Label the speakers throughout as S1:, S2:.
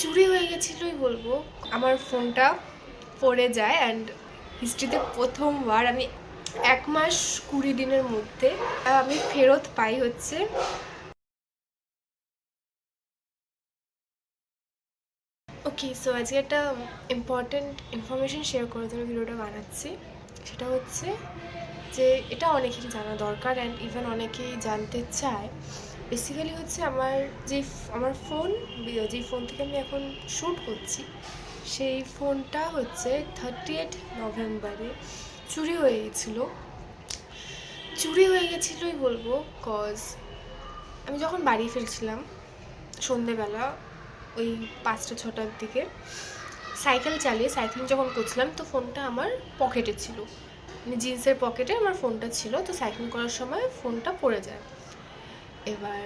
S1: চুরি হয়ে গেছিলোই বলবো। আমার ফোনটা পড়ে যায় অ্যান্ড হিস্ট্রিতে প্রথমবার আমি 1 মাস 20 দিনের মধ্যে আমি ফেরত পাই হচ্ছে। ওকে, সো আজকে একটা ইম্পর্ট্যান্ট ইনফরমেশন শেয়ার করার জন্য ভিডিওটা বানাচ্ছি। সেটা হচ্ছে যে এটা অনেকেরই জানা দরকার অ্যান্ড ইভেন অনেকেই জানতে চায়। বেসিক্যালি হচ্ছে আমার ফোন, যেই ফোন থেকে আমি এখন শ্যুট করছি, সেই ফোনটা হচ্ছে 30 নভেম্বরে চুরি হয়ে গেছিলোই বলবো। কজ আমি যখন বাড়ি ফিরছিলাম সন্ধেবেলা ওই 5টা-6টার দিকে সাইকেল সাইক্লিং যখন করছিলাম, তো ফোনটা আমার পকেটে ছিল, মানে জিন্সের পকেটে আমার ফোনটা ছিল। তো সাইক্লিং করার সময় ফোনটা পড়ে যায়। এবার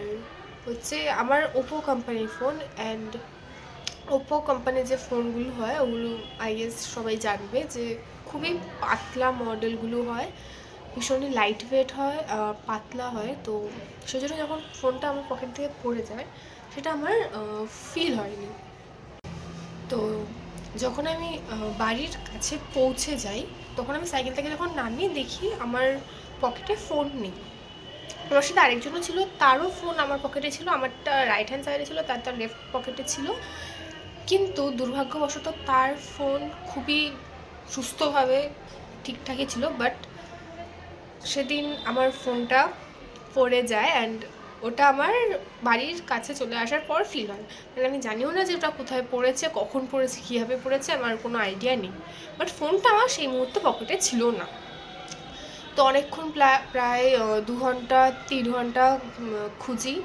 S1: হচ্ছে আমার ওপো কোম্পানির ফোন, অ্যান্ড ওপো কোম্পানির যে ফোনগুলো হয় ওগুলো আই গেস সবাই জানবে যে খুবই পাতলা মডেলগুলো হয়, ভীষণই লাইট ওয়েট হয়, পাতলা হয়। তো সেজন্য যখন ফোনটা আমার পকেট থেকে পড়ে যায় সেটা আমার ফিল হয়নি। তো যখন আমি বাড়ির কাছে পৌঁছে যাই, তখন আমি সাইকেল থেকে যখন নামি দেখি আমার পকেটে ফোন নেই। আমার সাথে আরেকজনও ছিল, তারও ফোন আমার পকেটে ছিল, আমারটা রাইট হ্যান্ড সাইডে ছিল, তার লেফট পকেটে ছিল। কিন্তু দুর্ভাগ্যবশত তার ফোন খুবই সুস্থভাবে ঠিকঠাকই ছিল, বাট সেদিন আমার ফোনটা পড়ে যায় অ্যান্ড ওটা আমার বাড়ির কাছে চলে আসার পর ফিল হয়। মানে আমি জানিও না যে ওটা কোথায় পড়েছে, কখন পড়েছে, কীভাবে পড়েছে, আমার কোনো আইডিয়া নেই। বাট ফোনটা আমার সেই মুহূর্তে পকেটে ছিল না। তো অনেকক্ষণ প্রায় 2 ঘন্টা 3 ঘন্টা খুঁজি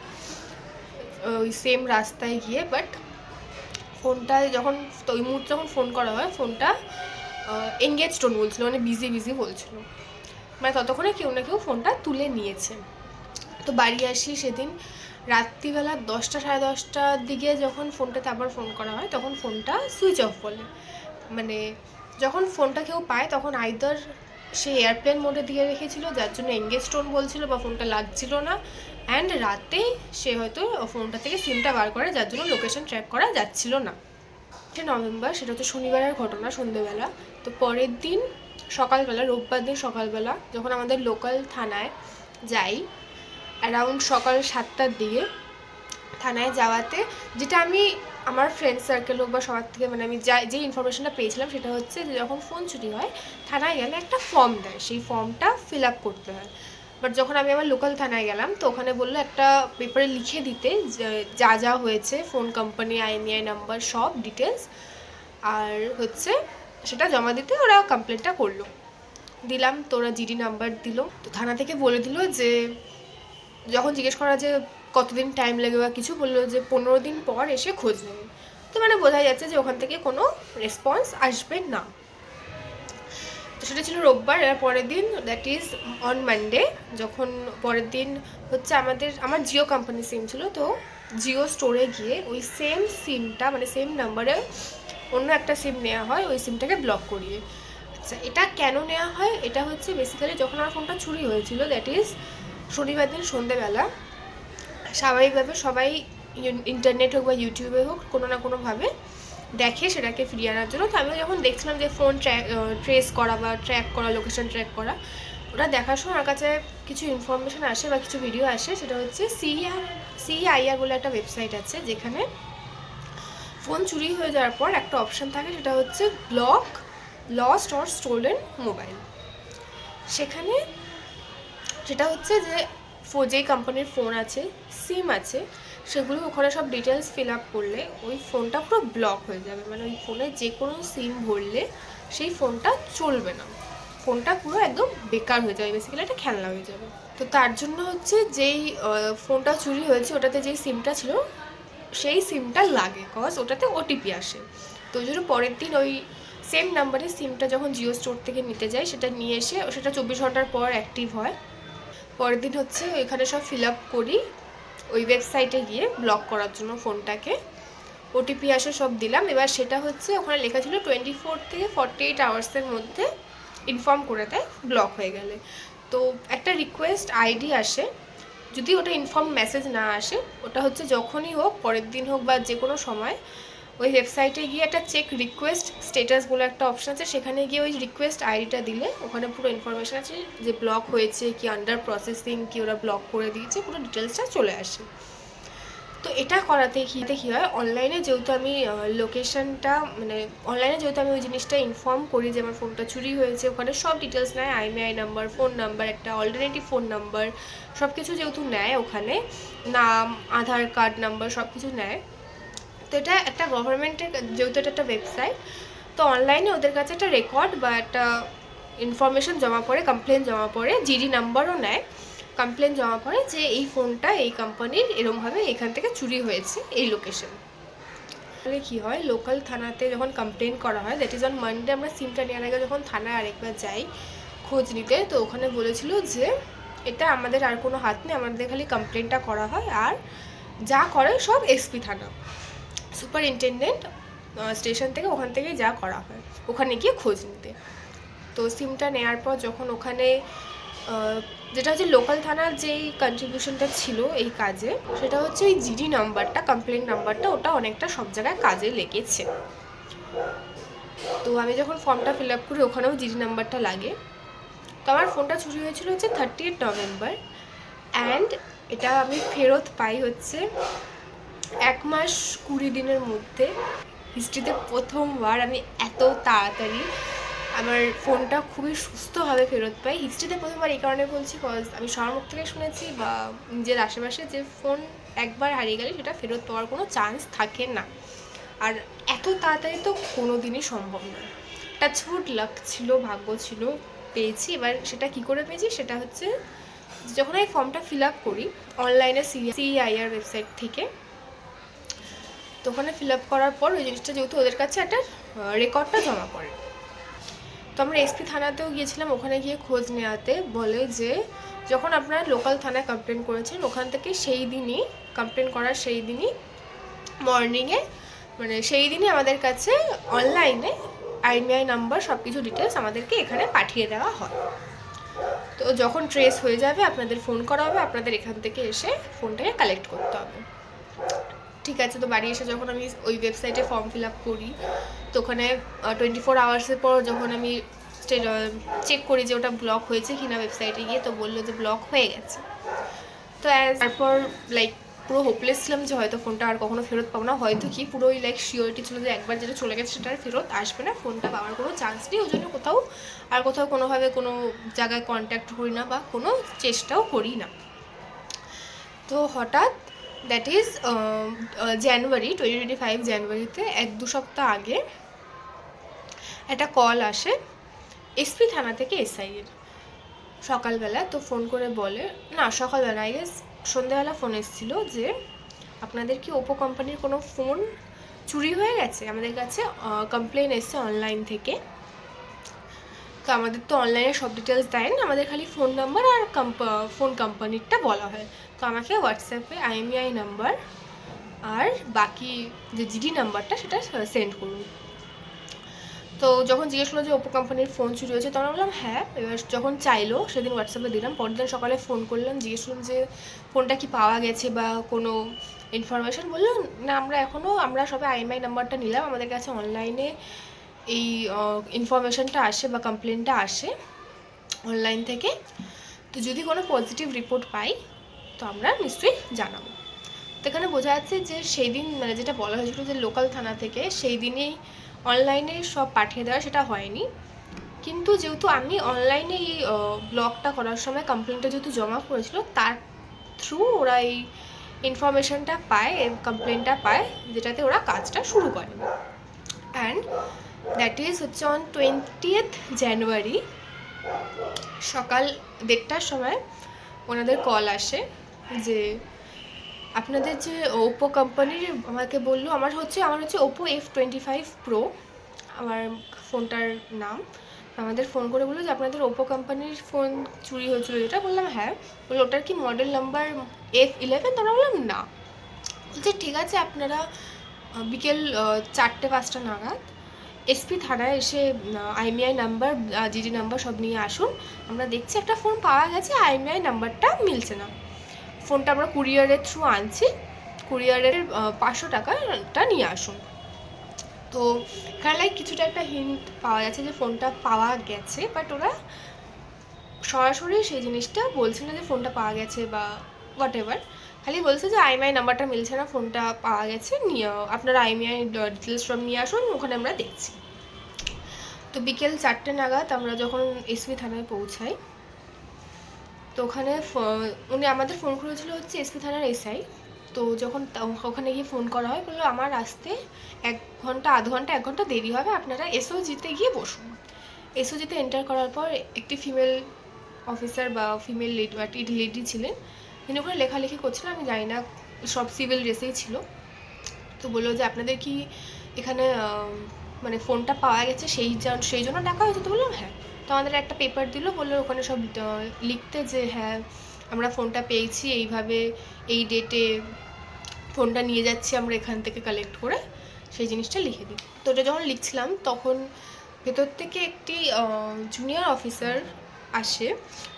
S1: ওই সেম রাস্তায় গিয়ে, বাট ফোনটা যখন ওই মুহূর্তে যখন ফোন করা হয় ফোনটা এনগেজ টোন বলছিল, মানে বিজি বলছিল, মানে ততক্ষণে কেউ না কেউ ফোনটা তুলে নিয়েছে। তো বাড়ি আসি সেদিন রাত্রিবেলা 10টা-10:30টার দিকে, যখন ফোনটাতে আবার ফোন করা হয় তখন ফোনটা সুইচ অফ বলে। মানে যখন ফোনটা কেউ পায় তখন আইদার সে এয়ারপ্লেন মোডে দিয়ে রেখেছিল, যার জন্য এনগেজ টোন বলছিল বা ফোনটা লাগছিল না, অ্যান্ড রাতে সে হয়তো ফোনটা থেকে সিমটা বার করে, যার জন্য লোকেশন ট্র্যাক করা যাচ্ছিল না। 9 নভেম্বর, সেটা হচ্ছে শনিবারের ঘটনা, সন্ধ্যেবেলা। তো পরের দিন সকালবেলা, রোববার দিন সকালবেলা যখন আমাদের লোকাল থানায় যাই, অ্যারাউন্ড সকাল 7টার দিকে থানায় যাওয়াতে যেটা আমি আমার ফ্রেন্ড সার্কেল হোক বা সবার থেকে, মানে আমি যে ইনফরমেশনটা পেয়েছিলাম সেটা হচ্ছে যে যখন ফোন চুরি হয় থানায় গেলে একটা ফর্ম দেয়, সেই ফর্মটা ফিল আপ করতে হয়। বাট যখন আমি আমার লোকাল থানায় গেলাম তো ওখানে বললো একটা পেপারে লিখে দিতে যা হয়েছে, ফোন কোম্পানি, আইএমইআই নাম্বার, সব ডিটেলস, আর হচ্ছে সেটা জমা দিতে। ওরা কমপ্লেনটা করলো, দিলাম, তো ওরা জিডি নাম্বার দিল। তো থানা থেকে বলে দিল যে, যখন জিজ্ঞেস করা যে কতদিন টাইম লাগবে বা কিছু, বললো যে 15 দিন পর এসে খোঁজ নেবেন। তো মানে বোঝা যাচ্ছে যে ওখান থেকে কোনো রেসপন্স আসবে না। তো সেটা ছিল রোববার। এর পরের দিন, দ্যাট ইজ অন মানডে, যখন পরের দিন হচ্ছে আমার জিও কোম্পানি সিম ছিল, তো জিও স্টোরে গিয়ে ওই সেম সিমটা, মানে সেম নাম্বারে অন্য একটা সিম নেওয়া হয়, ওই সিমটাকে ব্লক করিয়ে। আচ্ছা, এটা কেন নেওয়া হয়? এটা হচ্ছে বেসিক্যালি যখন আমার ফোনটা চুরি হয়েছিল, দ্যাট ইজ শনিবার দিন সন্ধেবেলা, স্বাভাবিকভাবে সবাই ইন্টারনেট হোক বা ইউটিউবে হোক কোনো না কোনোভাবে দেখে সেটাকে ফিরিয়ে আনার জন্য। তো আমিও যখন দেখছিলাম যে ফোন ট্রেস করা বা ট্র্যাক করা, লোকেশন ট্র্যাক করা, ওটা দেখার সময় আমার কাছে কিছু ইনফরমেশান আসে বা কিছু ভিডিও আসে। সেটা হচ্ছে CIR বলে একটা ওয়েবসাইট আছে, যেখানে ফোন চুরি হয়ে যাওয়ার পর একটা অপশান থাকে, সেটা হচ্ছে block lost or stolen mobile. সেখানে সেটা হচ্ছে যে যেই কোম্পানির ফোন আছে, সিম আছে, সেগুলো ওখানে সব ডিটেলস ফিল আপ করলে ওই ফোনটা পুরো ব্লক হয়ে যাবে। মানে ওই ফোনে যে কোনো সিম ভরলে সেই ফোনটা চলবে না, ফোনটা পুরো একদম বেকার হয়ে যাবে, বেসিক্যালি একটা খেলনা হয়ে যাবে। তো তার জন্য হচ্ছে যেই ফোনটা চুরি হয়েছে ওটাতে যেই সিমটা ছিল সেই সিমটা লাগে, কজ ওটাতে ওটিপি আসে। তো ওই জন্য পরের দিন ওই সেম নাম্বারে সিমটা যখন জিও স্টোর থেকে নিতে যায়, সেটা নিয়ে এসে সেটা 24 ঘন্টার পর অ্যাক্টিভ হয়। পরের দিন হচ্ছে এখানে সব ফিল আপ করি ওই ওয়েবসাইটে গিয়ে ব্লক করার জন্য ফোনটাকে, ওটিপি আসে, সব দিলাম। এবার সেটা হচ্ছে ওখানে লেখা ছিল 24 থেকে 48 আওয়ার্সের মধ্যে ইনফর্ম করে দেয় ব্লক হয়ে গেলে। তো একটা রিকোয়েস্ট আইডি আসে, যদি ওটা ইনফর্ম মেসেজ না আসে, ওটা হচ্ছে যখনই হোক, পরের দিন হোক বা যে কোনো সময়, ওই ওয়েবসাইটে গিয়ে একটা চেক রিকোয়েস্ট স্ট্যাটাস বলে একটা অপশন আছে, সেখানে গিয়ে ওই রিকোয়েস্ট আইডিটা দিলে ওখানে পুরো ইনফরমেশান আছে যে ব্লক হয়েছে কি আন্ডার প্রসেসিং কি ওরা ব্লক করে দিয়েছে, পুরো ডিটেলসটা চলে আসে। তো এটা করাতে কী হয়, অনলাইনে যেহেতু আমি লোকেশনটা মানে অনলাইনে যেহেতু আমি ওই জিনিসটা ইনফর্ম করি যে আমার ফোনটা চুরি হয়েছে, ওখানে সব ডিটেলস নেয়, IMEI নাম্বার, ফোন নাম্বার, একটা অল্টারনেটিভ ফোন নাম্বার, সব কিছু যেহেতু নেয়, ওখানে নাম, আধার কার্ড নাম্বার সব কিছু নেয়। তো এটা একটা গভর্নমেন্টের, যেহেতু এটা একটা ওয়েবসাইট, তো অনলাইনে ওদের কাছে একটা রেকর্ড বা একটা ইনফরমেশন জমা পড়ে, কমপ্লেন জমা পড়ে, জিডি নাম্বারও নেয়, কমপ্লেন জমা পড়ে যে এই ফোনটা এই কোম্পানির এরমভাবে এখান থেকে চুরি হয়েছে এই লোকেশন। তাহলে কী হয়, লোকাল থানাতে যখন কমপ্লেন করা হয়, দ্যাট ইজ অন মানডে, আমরা সিমটা নেওয়ার আগে যখন থানায় আরেকবার যাই খোঁজ নিতে, তো ওখানে বলেছিল যে এটা আমাদের আর কোনো হাত নেই, আমাদের খালি কমপ্লেনটা করা হয়, আর যা করে সব SP থানা, সুপারিনটেনডেন্ট স্টেশন থেকে, ওখান থেকে যা করা হয় ওখানে গিয়ে খোঁজ নিতে। তো সিমটা নেওয়ার পর যখন ওখানে যেটা হচ্ছে লোকাল থানার যেই কন্ট্রিবিউশনটা ছিল এই কাজে, সেটা হচ্ছে এই জিডি নাম্বারটা, কমপ্লেন নাম্বারটা, ওটা অনেকটা সব জায়গায় কাজে লেগেছে। তো আমি যখন ফর্মটা ফিল আপ করি ওখানেও জিডি নাম্বারটা লাগে। তো আমার ফোনটা চুরি হয়েছিল হচ্ছে 30 নভেম্বর, অ্যান্ড এটা আমি ফেরত পাই হচ্ছে 1 মাস 20 দিনের মধ্যে। হিস্ট্রিতে প্রথমবার আমি এত তাড়াতাড়ি আমার ফোনটা খুবই সুস্থভাবে ফেরত পাই। হিস্ট্রিতে প্রথমবার এই কারণে বলছি, কজ আমি সবার মুখ থেকে শুনেছি বা নিজের আশেপাশে যে ফোন একবার হারিয়ে গেলে সেটা ফেরত পাওয়ার কোনো চান্স থাকে না, আর এত তাড়াতাড়ি তো কোনো দিনই সম্ভব না। টাচউড লাক ছিল, ভাগ্য ছিল, পেয়েছি। এবার সেটা কি করে পেয়েছি, সেটা হচ্ছে যখন আমি ফর্মটা ফিল আপ করি অনলাইনে CIR ওয়েবসাইট থেকে, তো ওখানে ফিল আপ করার পর ওই জিনিসটা যেহেতু ওদের কাছে একটা রেকর্ডটা জমা পড়ে, তো আমরা SP থানাতেও গিয়েছিলাম। ওখানে গিয়ে খোঁজ নেওয়াতে বলে যে যখন আপনারা লোকাল থানায় কমপ্লেন করেছেন, ওখান থেকে সেই দিনই কমপ্লেন করার সেই দিনই মর্নিংয়ে, মানে সেই দিনই আমাদের কাছে অনলাইনে IMEI নাম্বার সব কিছু ডিটেলস আমাদেরকে এখানে পাঠিয়ে দেওয়া হয়। তো যখন ট্রেস হয়ে যাবে আপনাদের ফোন করা হবে, আপনাদের এখান থেকে এসে ফোনটাকে কালেক্ট করতে হবে। ঠিক আছে, তো বাড়ি এসে যখন আমি ওই ওয়েবসাইটে ফর্ম ফিল আপ করি, তো ওখানে 24 আওয়ার্সের পর যখন আমি চেক করি যে ওটা ব্লক হয়েছে কিনা ওয়েবসাইটে গিয়ে, তো বললো যে ব্লক হয়ে গেছে। তো তারপর লাইক পুরো হোপলেস ছিলাম যে হয়তো ফোনটা আর কখনো ফেরত পাবো না, হয়তো কি পুরোই লাইক শিওরিটি ছিল যে একবার যেটা চলে গেছে সেটা আর ফেরত আসবে না, ফোনটা পাওয়ার কোনো চান্স নেই। ওই জন্য কোথাও কোনোভাবে কোনো জায়গায় কন্ট্যাক্ট করি না বা কোনো চেষ্টাও করি না। তো হঠাৎ দ্যাট ইজ জানুয়ারি 2025 জানুয়ারিতে 1-2 সপ্তাহ আগে একটা কল আসে SP থানা থেকে SI এর সকালবেলা। তো ফোন করে বলে, না সকালবেলা আই গেস সন্ধ্যাবেলা ফোন এসেছিল যে আপনাদের কি ওপো কোম্পানির কোনো ফোন চুরি হয়ে গেছে, আমাদের কাছে কমপ্লেন এসছে অনলাইন থেকে। তো আমাদের তো অনলাইনে সব ডিটেলস দেয় না, আমাদের খালি ফোন নাম্বার আর ফোন কোম্পানিরটা বলা হয়। তো আমাকে হোয়াটসঅ্যাপে IMEI নাম্বার আর বাকি যে জিডি নাম্বারটা সেটা সেন্ড করুন। তো যখন জিজ্ঞেস করলো যে ওপো কোম্পানির ফোন চুরি হয়েছে, তখন বললাম হ্যাঁ। এবার যখন চাইলো সেদিন হোয়াটসঅ্যাপে দিলাম, পরের দিন সকালে ফোন করলাম, জিজ্ঞেস করলাম যে ফোনটা কি পাওয়া গেছে বা কোনো ইনফরমেশান। বললো না, আমরা সবাই IMEI নাম্বারটা নিলাম, আমাদের কাছে অনলাইনে এই ইনফরমেশানটা আসে বা কমপ্লেনটা আসে অনলাইন থেকে, তো যদি কোনো পজিটিভ রিপোর্ট পাই তো আমরা নিশ্চয়ই জানাবো। তো এখানে বোঝা যাচ্ছে যে সেই দিন মানে যেটা বলা হয়েছিল যে লোকাল থানা থেকে সেই দিনেই অনলাইনে সব পাঠিয়ে দেওয়া, সেটা হয়নি। কিন্তু যেহেতু আমি অনলাইনে এই ব্লগটা করার সময় কমপ্লেনটা যেহেতু জমা করেছিল, তার থ্রু ওরা এই ইনফরমেশানটা পায়, কমপ্লেনটা পায়, যেটাতে ওরা কাজটা শুরু করে। অ্যান্ড দ্যাট ইজ হচ্ছে অন 20th জানুয়ারি সকাল 1:30টার সময় ওনাদের কল আসে যে আপনাদের যে ওপো কোম্পানির, আমাকে বললো, আমার হচ্ছে ওপো F25 Pro আমার ফোনটার নাম। আমাদের ফোন করে বললো যে আপনাদের ওপো কোম্পানির ফোন চুরি হয়েছিল যেটা। বললাম হ্যাঁ। বললো ওটার কি মডেল নাম্বার F11? তো আমরা বললাম না। বলছে ঠিক আছে, আপনারা বিকেল 4টে-5টা নাগাদ SP থানায় এসে IMEI নাম্বার, জিডি নাম্বার সব নিয়ে আসুন, আমরা দেখছি একটা ফোন পাওয়া গেছে, IMEI নাম্বারটা মিলছে না। ফোনটা আমরা কুরিয়ারের থ্রু আনছি, কুরিয়ারের 500 টাকাটা নিয়ে আসুন। তো এখানে লাইক কিছুটা একটা হিন্ট পাওয়া যাচ্ছে যে ফোনটা পাওয়া গেছে, বাট ওরা সরাসরি সেই জিনিসটা বলছে না যে ফোনটা পাওয়া গেছে বা হোয়াট এভার, খালি বলছে যে আইএমআই নাম্বারটা মিলছে না, ফোনটা পাওয়া গেছে, নিয়ে আপনারা আইএমআই ডিটেলস সব নিয়ে আসুন, ওখানে আমরা দেখছি। তো বিকেল 4টে নাগাদ আমরা যখন এসপি থানায় পৌঁছাই, তো ওখানে উনি আমাদের ফোন করেছিল হচ্ছে এসপি থানার এসআই। তো যখন ওখানে গিয়ে ফোন করা হয়, বললো আমার আসতে 1 ঘন্টা আধ ঘন্টা 1 ঘন্টা দেরি হবে, আপনারা এসওজিতে গিয়ে বসুন। এসওজিতে এন্টার করার পর একটি ফিমেল অফিসার বা ফিমেল লেডি ছিলেন, তিনি ওখানে লেখালেখি করছিলেন, আমি জানি না, সব সিভিল ড্রেসেই ছিল। তো বললো যে আপনাদের কি এখানে মানে ফোনটা পাওয়া গেছে সেই জন্য ডাকা হয়েছে? তো বললাম হ্যাঁ। তো আমাদের একটা পেপার দিল, বললো ওখানে সব লিখতে যে হ্যাঁ আমরা ফোনটা পেয়েছি, এইভাবে এই ডেটে ফোনটা নিয়ে যাচ্ছি আমরা এখান থেকে কালেক্ট করে, সেই জিনিসটা লিখে দিই। তো ওটা যখন লিখছিলাম তখন ভেতর থেকে একটি জুনিয়র অফিসার আসে।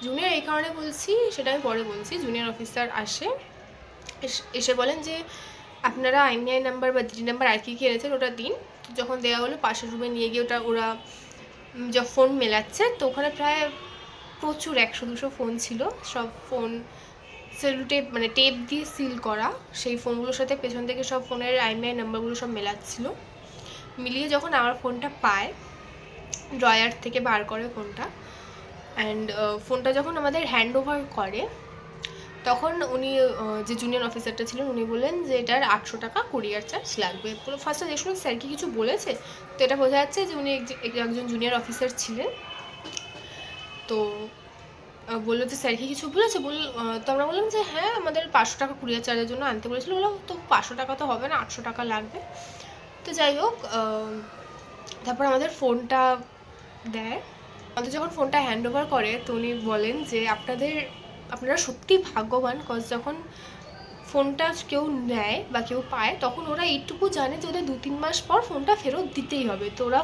S1: জুনিয়র এই কারণে বলছি, সেটা আমি পরে বলছি। জুনিয়র অফিসার আসে, এসে বলেন যে আপনারা আইএমআই নাম্বার বা জিডি নাম্বার আর কি এনেছেন ওটা দিন। তো যখন দেওয়া হলো, পাশের রুমে নিয়ে গিয়ে ওরা যা ফোন মেলাচ্ছে, তো ওখানে প্রায় প্রচুর 100-200 ফোন ছিল। সব ফোন সেলুটেপ মানে টেপ দিয়ে সিল করা, সেই ফোনগুলোর সাথে পেছন থেকে সব ফোনের আইএমআই নাম্বারগুলো সব মেলাচ্ছিল। মিলিয়ে যখন আমার ফোনটা পায়, ড্রয়ার থেকে বার করে ফোনটা, অ্যান্ড ফোনটা যখন আমাদের হ্যান্ড ওভার করে, তখন উনি যে জুনিয়র অফিসারটা ছিলেন উনি বললেন যে এটার 800 টাকা কুরিয়ার চার্জ লাগবে। ফার্স্টে দেখুন স্যার কি কিছু বলেছে, তো এটা বোঝা যাচ্ছে যে উনি একজন জুনিয়র অফিসার ছিলেন। তো বললো যে স্যার কি কিছু বলেছে, তো আমরা বললাম যে হ্যাঁ আমাদের 500 টাকা কুরিয়ার চার্জের জন্য আনতে বলেছিল। বললাম তো 500 টাকা তো হবে না, 800 টাকা লাগবে। তো যাই হোক, তারপর আমাদের ফোনটা দেয়। আমাদের যখন ফোনটা হ্যান্ড ওভার করে, তো উনি বলেন যে আপনারা সত্যিই ভাগ্যবান, কজ যখন ফোনটা কেউ নেয় বা কেউ পায়, তখন ওরা এইটুকু জানে যে ওদের 2-3 মাস পর ফোনটা ফেরত দিতেই হবে। তো ওরা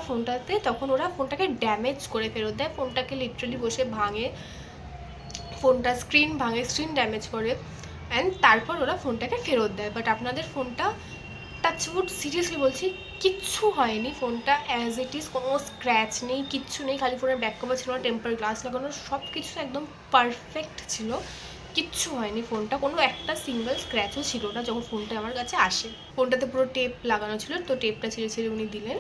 S1: ফোনটাকে ড্যামেজ করে ফেরত দেয়, ফোনটাকে লিটারালি বসে ভাঙে, ফোনটা স্ক্রিন ভাঙে, স্ক্রিন ড্যামেজ করে, অ্যান্ড তারপর ওরা ফোনটাকে ফেরত দেয়। বাট আপনাদের ফোনটা টাচউড সিরিয়াসলি বলছি কিচ্ছু হয়নি, ফোনটা অ্যাজ ইট ইজ, কোনো স্ক্র্যাচ নেই, কিচ্ছু নেই, খালি ফোনের ব্যাক কভার ছিল না, টেম্পার গ্লাস লাগানো, সব কিছু একদম পারফেক্ট ছিল, কিচ্ছু হয়নি। ফোনটা কোনো একটা সিঙ্গেল স্ক্র্যাচও ছিল না যখন ফোনটা আমার কাছে আসে। ফোনটাতে পুরো টেপ লাগানো ছিল, তো টেপটা ছিঁড়ে ছিঁড়ে উনি দিলেন,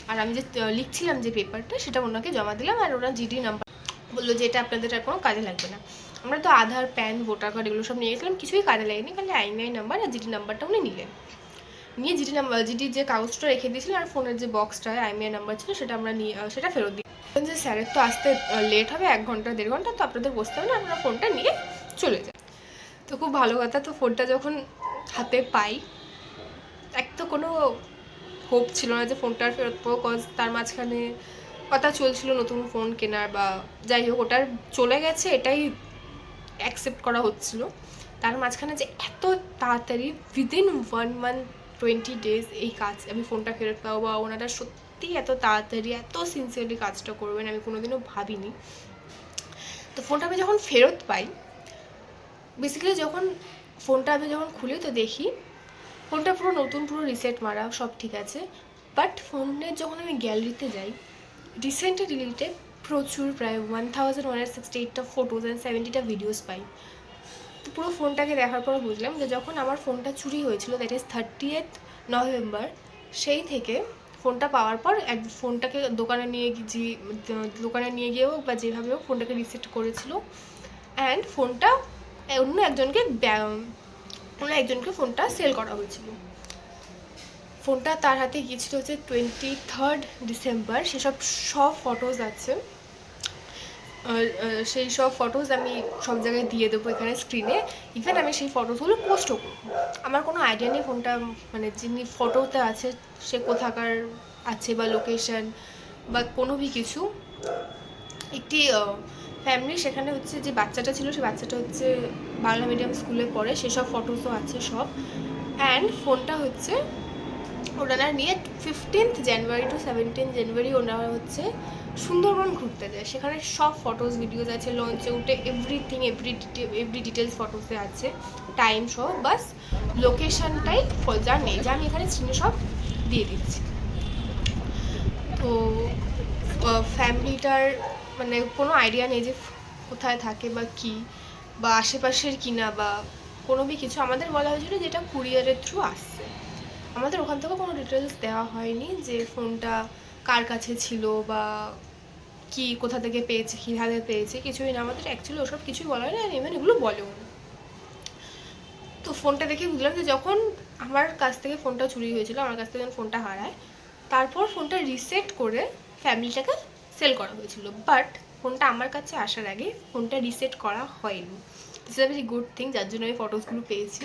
S1: আর আমি যে লিখছিলাম যে পেপারটা সেটা ওনাকে জমা দিলাম, আর ওরা জিডি নাম্বার বললো যে এটা আপনাদের আর কোনো কাজে লাগবে না। আমরা তো আধার, প্যান, ভোটার কার্ড এগুলো সব নিয়ে গেছিলাম, কিছুই কাজে লাগেনি, খালি আইএমআই নাম্বার আর জিডি নাম্বারটা উনি নিলেন। নিয়ে জিডির যে কাগজটা রেখে দিয়েছিলেন আর ফোনের যে বক্সটায় আইএমআই নাম্বার ছিল সেটা আমরা নিয়ে সেটা ফেরত দিই। যে স্যারের তো আসতে লেট হবে, 1 ঘন্টা 1.5 ঘন্টা, তো আপনাদের বসতে হবে না, আপনারা ফোনটা নিয়ে চলে যায়। তো খুব ভালো কথা, তো ফোনটা যখন হাতে পাই, এক তো কোনো হোপ ছিল না যে ফোনটা আর ফেরত পাবো, কজ তার মাঝখানে কথা চলছিল নতুন ফোন কেনার, বা যাই হোক ওটার চলে গেছে এটাই অ্যাকসেপ্ট করা হচ্ছিল। তার মাঝখানে যে এত তাড়াতাড়ি উইদিন 1 month 20 days এই কাজ আমি ফোনটা ফেরত পাবো, বা ওনারা সত্যিই এত তাড়াতাড়ি এত সিনসিয়ারলি কাজটা করবেন আমি কোনোদিনও ভাবিনি। তো ফোনটা আমি যখন ফেরত পাই, বেসিক্যালি যখন ফোনটা আমি যখন খুলি, তো দেখি ফোনটা পুরো নতুন, পুরো রিসেট মারা, সব ঠিক আছে। বাট ফোনের যখন আমি গ্যালারিতে যাই, রিসেন্টলি ডিলিটেড প্রচুর, প্রায় 1168টা ফটোজ অ্যান্ড 70টা ভিডিওস পাই। তো পুরো ফোনটাকে দেখার পর বুঝলাম যে যখন আমার ফোনটা চুরি হয়েছিল, দ্যাট ইজ 30th নভেম্বর, সেই থেকে ফোনটা পাওয়ার পর ফোনটাকে দোকানে নিয়ে গিয়েও বা যেভাবে হোক ফোনটাকে রিসেট করেছিল, অ্যান্ড ফোনটা অন্য একজনকে ফোনটা সেল করা হয়েছিল। ফোনটা তার হাতে গিয়েছিল হচ্ছে 23rd ডিসেম্বর। সব ফটোজ আছে, সেই সব ফটোজ আমি সব জায়গায় দিয়ে দেবো এখানে স্ক্রিনে। ইভেন আমি সেই ফটোসগুলো পোস্টও করবো। আমার কোনো আইডিয়া নেই ফোনটা মানে যিনি ফটোতে আছে সে কোথাকার আছে বা লোকেশন বা কোনো কিছু। একটি ফ্যামিলি, সেখানে হচ্ছে যে বাচ্চাটা ছিল সে বাচ্চাটা হচ্ছে বাংলা মিডিয়াম স্কুলে পড়ে, সেসব ফটোসও আছে সব। অ্যান্ড ফোনটা হচ্ছে ওনারা নিয়ে 15th জানুয়ারি টু 17th জানুয়ারি ওনারা হচ্ছে সুন্দরবন ঘুরতে যায়। সেখানে সব ফটোস ভিডিওস আছে, লঞ্চে উঠে এভরিথিং, এভরি ডিটেলস ফটোসে আছে, টাইম সব, বাস লোকেশনটাই যা নেই, যা আমি এখানে স্ক্রিনে সব দিয়ে দিচ্ছি। তো ফ্যামিলিটার মানে কোনো আইডিয়া নেই যে কোথায় থাকে বা কী, বা আশেপাশের কিনা বা কোনো কিছু। আমাদের বলা হয়েছিল যে এটা কুরিয়ারের থ্রু আসছে। আমাদের ওখান থেকে কোনো ডিটেলস দেওয়া হয়নি যে ফোনটা কার কাছে ছিল বা কি কোথা থেকে পেয়েছে, কীভাবে পেয়েছে, কিছুই না। আমাদের অ্যাকচুয়ালি ওসব কিছুই বলা হয় না, আর ইভেন এগুলো বলেও না। তো ফোনটা দেখে বুঝলাম যে যখন আমার কাছ থেকে ফোনটা চুরি হয়েছিল, আমার কাছ থেকে যখন ফোনটা হারায়, তারপর ফোনটা রিসেট করে ফ্যামিলিটাকে সেল করা হয়েছিল। বাট ফোনটা আমার কাছে আসার আগে ফোনটা রিসেট করা হয়নি। This is a very good thing, যার জন্য আমি ফটোসগুলো পেয়েছি।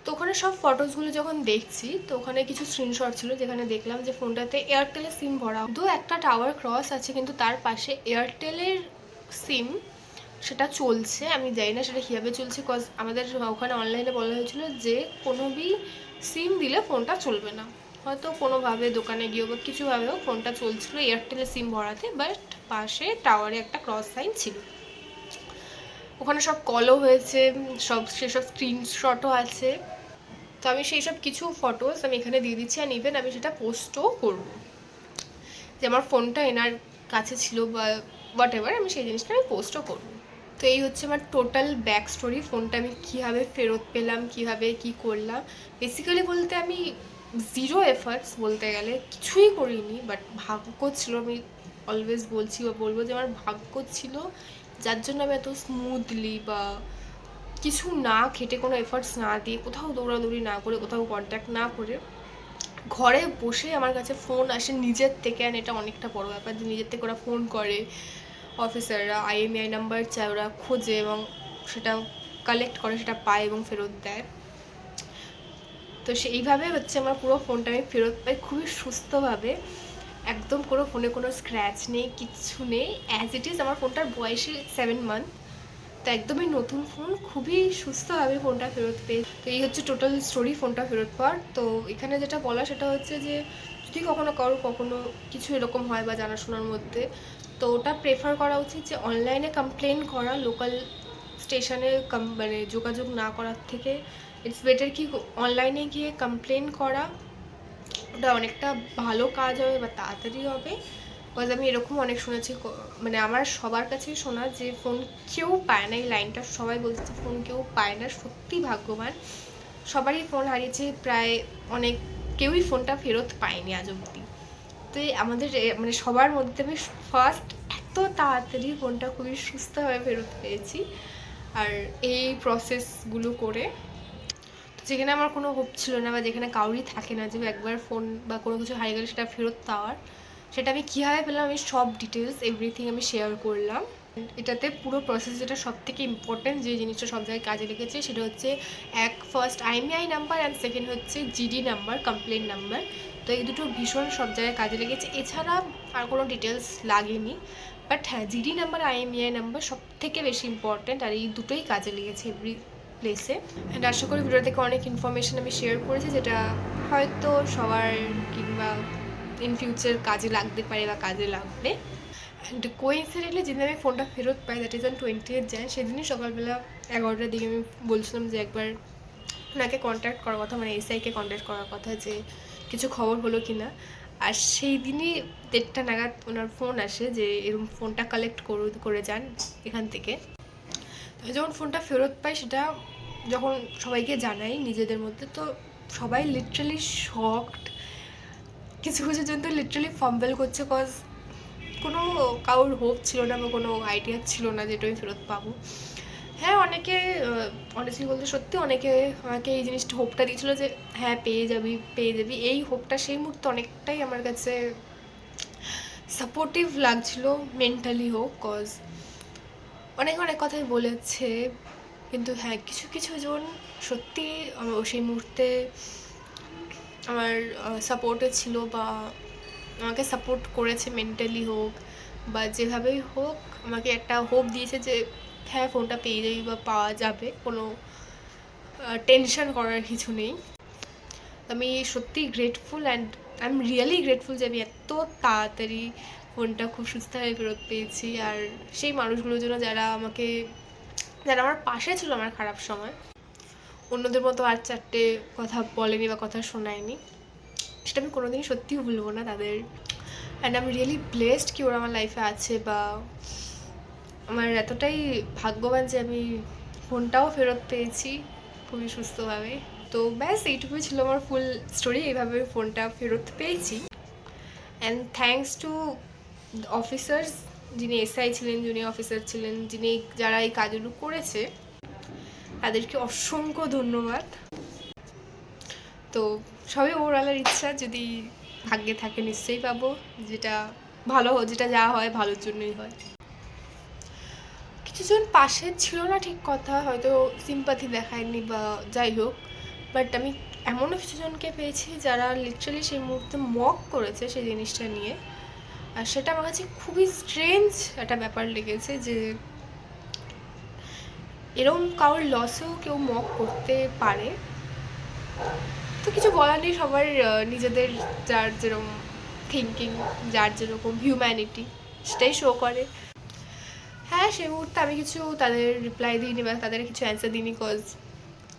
S1: তো ওখানে সব ফটোসগুলো যখন দেখছি, তো ওখানে কিছু স্ক্রিনশট ছিল যেখানে দেখলাম যে ফোনটাতে এয়ারটেলের সিম ভরা, একটা টাওয়ার ক্রস আছে, কিন্তু তার পাশে এয়ারটেলের সিম সেটা চলছে। আমি জানি না সেটা কীভাবে চলছে, কজ আমাদের ওখানে অনলাইনে বলা হয়েছিল যে কোনো সিম দিলে ফোনটা চলবে না। হয়তো কোনোভাবে দোকানে গিয়েও বা কিছুভাবেও ফোনটা চলছিল এয়ারটেলের সিম ভরাতে, বাট পাশে টাওয়ারে একটা ক্রস সাইন ছিল। ওখানে সব কলও হয়েছে, সেসব স্ক্রিনশটও আছে। তো আমি সেই সব কিছু ফটোস আমি এখানে দিয়ে দিচ্ছি, অ্যান্ড ইভেন আমি সেটা পোস্টও করবো যে আমার ফোনটা এনার কাছে ছিল বা হোয়াট এভার, আমি সেই জিনিসটা আমি পোস্টও করবো। তো এই হচ্ছে আমার টোটাল ব্যাক স্টোরি। ফোনটা আমি কীভাবে ফেরত পেলাম, কীভাবে কী করলাম। বেসিক্যালি বলতে আমি জিরো এফার্টস বলতে গেলে, কিছুই করিনি, বাট ভাগ্য ছিল। আমি অলওয়েজ বলছি বা বলবো যে আমার ভাগ্য ছিল, যার জন্য আমি এত স্মুথলি বা কিছু না খেটে, কোনো এফার্টস না দিয়ে, কোথাও দৌড়াদৌড়ি না করে, কোথাও কন্ট্যাক্ট না করে, ঘরে বসে আমার কাছে ফোন আসে নিজের থেকে। অ্যান্ড এটা অনেকটা বড় ব্যাপার যে নিজের থেকে ওরা ফোন করে, অফিসাররা IMEI নাম্বার চায়, ওরা খোঁজে এবং সেটা কালেক্ট করে, সেটা পায় এবং ফেরত দেয়। তো সেইভাবে হচ্ছে আমার পুরো ফোনটা আমি ফেরত পাই খুবই সুস্থভাবে, একদম কোনো ফোনে কোনো স্ক্র্যাচ নেই, কিচ্ছু নেই, অ্যাজ ইট ইজ। আমার ফোনটার বয়সে 7 মান্থ, তো একদমই নতুন ফোন, খুবই সুস্থভাবে ফোনটা ফেরত পেয়ে। তো এই হচ্ছে টোটাল স্টোরি ফোনটা ফেরত পাওয়ার। তো এখানে যেটা বলা সেটা হচ্ছে যে যদি কখনো কিছু এরকম হয় বা জানাশোনার মধ্যে, তো ওটা প্রেফার করা উচিত যে অনলাইনে কমপ্লেন করা, লোকাল স্টেশনে মানে যোগাযোগ না করার থেকে ইটস বেটার কি অনলাইনে গিয়ে কমপ্লেন করা। ওটা অনেকটা ভালো কাজ হবে বা তাড়াতাড়ি হবে। বিকজ আমি এরকম অনেক শুনেছি, মানে আমার সবার কাছেই শোনা যে ফোন কেউ পায় না, এই লাইনটা সবাই বলছে ফোন কেউ পায় না। সত্যি ভাগ্যবান, সবারই ফোন হারিয়েছে, প্রায় অনেক কেউই ফোনটা ফেরত পায়নি আজ অবধি। তো আমাদের মানে সবার মধ্যে আমি ফার্স্ট এত তাড়াতাড়ি ফোনটা খুবই সুস্থভাবে ফেরত পেয়েছি। আর এই প্রসেসগুলো করে যেখানে আমার কোনো হোপ ছিল না, বা যেখানে কাউরই থাকে না যে একবার ফোন বা কোনো কিছু হারিয়ে গেলে সেটা ফেরত পাওয়ার, সেটা আমি কীভাবে পেলাম, আমি সব ডিটেলস এভরিথিং আমি শেয়ার করলাম। এটাতে পুরো প্রসেস যেটা সব থেকে ইম্পর্টেন্ট, যে জিনিসটা সব জায়গায় কাজে লেগেছে, সেটা হচ্ছে first IMEI number, and second হচ্ছে GD নাম্বার, কমপ্লেন নাম্বার। তো এই দুটো ভীষণ সব জায়গায় কাজে লেগেছে, এছাড়া আর কোনো ডিটেলস লাগেনি। বাট হ্যাঁ, GD নাম্বার, IMEI নাম্বার সব থেকে বেশি ইম্পর্টেন্ট, আর এই দুটোই কাজে লেগেছে এভরি প্লেসে। অ্যান্ড আশা করি ভিডিও থেকে অনেক ইনফরমেশান আমি শেয়ার করেছি, যেটা হয়তো সবার কিংবা ইন ফিউচার কাজে লাগতে পারে বা কাজে লাগবে। অ্যান্ড কোইন্সিডেন্টলি যেদিন আমি ফোনটা ফেরত পাই, that is on 20th Jan, সেদিনই সকালবেলা 11টার দিকে আমি বলছিলাম যে একবার ওনাকে কন্ট্যাক্ট করার কথা, মানে SIকে কন্ট্যাক্ট করার কথা, যে কিছু খবর হলো কি না। আর সেই দিনই 1:30 নাগাদ ওনার ফোন আসে যে এরকম ফোনটা কালেক্ট করে যান এখান থেকে। তো যখন ফোনটা ফেরত পাই, সেটা যখন সবাইকে জানাই নিজেদের মধ্যে, তো সবাই লিটারালি শকড, কিছু জন তো লিটারালি ফাম্বল করছে, কজ কোনো কারোর হোপ ছিল না বা কোনো আইডিয়া ছিল না যে এটা আমি ফেরত পাবো। হ্যাঁ, অনেকে অনেস্টলি বলতে সত্যি অনেকে আমাকে এই জিনিসটা হোপটা দিয়েছিলো যে হ্যাঁ পেয়ে যাবি। এই হোপটা সেই মুহূর্তে অনেকটাই আমার কাছে সাপোর্টিভ লাগছিলো, মেন্টালি হোক, কজ অনেক কথাই বলেছে, কিন্তু হ্যাঁ কিছু জন সত্যি সেই মুহূর্তে আমার সাপোর্টে ছিল, বা আমাকে সাপোর্ট করেছে মেন্টালি হোক বা যেভাবেই হোক, আমাকে একটা হোপ দিয়েছে যে হ্যাঁ ফোনটা পেয়ে যাবি বা পাওয়া যাবে, কোনো টেনশন করার কিছু নেই। আমি সত্যি grateful, and I am really grateful যে আমি এত তাড়াতাড়ি ফোনটা খুব সুস্থভাবে ফেরত পেয়েছি। আর সেই মানুষগুলোর জন্য যারা আমার পাশে ছিল আমার খারাপ সময়, অন্যদের মতো আর চারটে কথা বলেনি বা কথা শোনায়নি। সেটা আমি কোনোদিনই সত্যিই ভুলবো না তাদের। অ্যান্ড আমি রিয়েলি ব্লেসড কি ওরা আমার লাইফে আছে, বা আমার এতটাই ভাগ্যবান যে আমি ফোনটাও ফেরত পেয়েছি খুবই সুস্থভাবে। তো ব্যাস এইটুকুই ছিল আমার ফুল স্টোরি, এইভাবে ফোনটা ফেরত পেয়েছি। অ্যান্ড থ্যাঙ্কস টু অফিসার্স, যিনি এসআই ছিলেন, জুনিয়র অফিসার ছিলেন, যারা এই কাজগুলো করেছে, তাদেরকে অসংখ্য ধন্যবাদ। তো সবই ওরালার ইচ্ছা, যদি ভাগ্যে থাকে নিশ্চয়ই পাবো, যেটা যেটা যা হয় ভালোর জন্যই হয়। কিছুজন পাশে ছিল না ঠিক কথা, হয়তো সিম্পাথি দেখায়নি বা যাই হোক, বাট আমি এমনও কিছুজনকে পেয়েছি যারা লিটারালি সেই মুহূর্তে মক করেছে সেই জিনিসটা নিয়ে। আর সেটা আমার কাছে খুবই স্ট্রেঞ্জ একটা ব্যাপার লেগেছে, যে এরকম কারোর লসেও কেউ মক করতে পারে। তো কিছু বলার নেই, সবার নিজেদের যার যেরকম থিঙ্কিং, যার যেরকম হিউম্যানিটি, সেটাই শো করে। হ্যাঁ, সেই মুহূর্তে আমি কিছু তাদের রিপ্লাই দিইনি বা তাদের কিছু অ্যান্সার দিইনি, কজ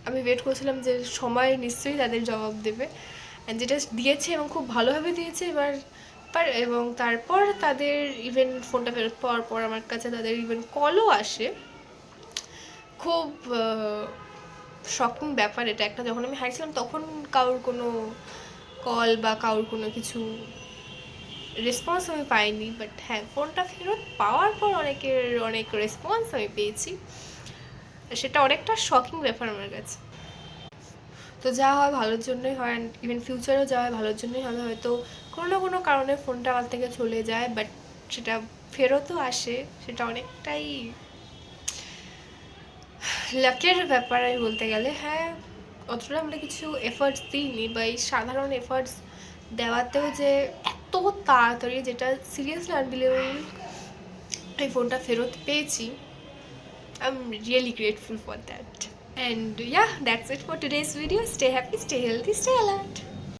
S1: আমি ওয়েট করছিলাম যে সময় নিশ্চয়ই তাদের জবাব দেবে। অ্যান্ড যেটা দিয়েছে এবং খুব ভালোভাবে দিয়েছে এবং তারপর তাদের ইভেন ফোনটা ফেরত পাওয়ার পর আমার কাছে তাদের ইভেন কলও আসে। খুব শকিং ব্যাপার এটা একটা, যখন আমি হারিয়েছিলাম তখন কারোর কোনো কল বা কারোর কোনো কিছু রেসপন্স আমি পাইনি, বাট হ্যাঁ, ফোনটা ফেরত পাওয়ার পর অনেক রেসপন্স আমি পেয়েছি। সেটা অনেকটা শকিং ব্যাপার আমার কাছে। তো যা হয় ভালোর জন্যই হয়, অ্যান্ড ইভেন ফিউচারেও যা হয় ভালোর জন্যই হবে। হয়তো কোনো না কোনো কারণে ফোনটা আমার থেকে চলে যায়, বাট সেটা ফেরতও আসে, সেটা অনেকটাই লাকের ব্যাপার আমি বলতে গেলে। হ্যাঁ, অতটা আমরা কিছু এফার্টস দিইনি, বা এই সাধারণ এফার্টস দেওয়াতেও যে এত তাড়াতাড়ি, যেটা সিরিয়াসলি আনবিলিভেবল, এই ফোনটা ফেরত পেয়েছি। I am really grateful for that. And yeah, that's it for today's video. Stay happy, stay healthy, stay alert.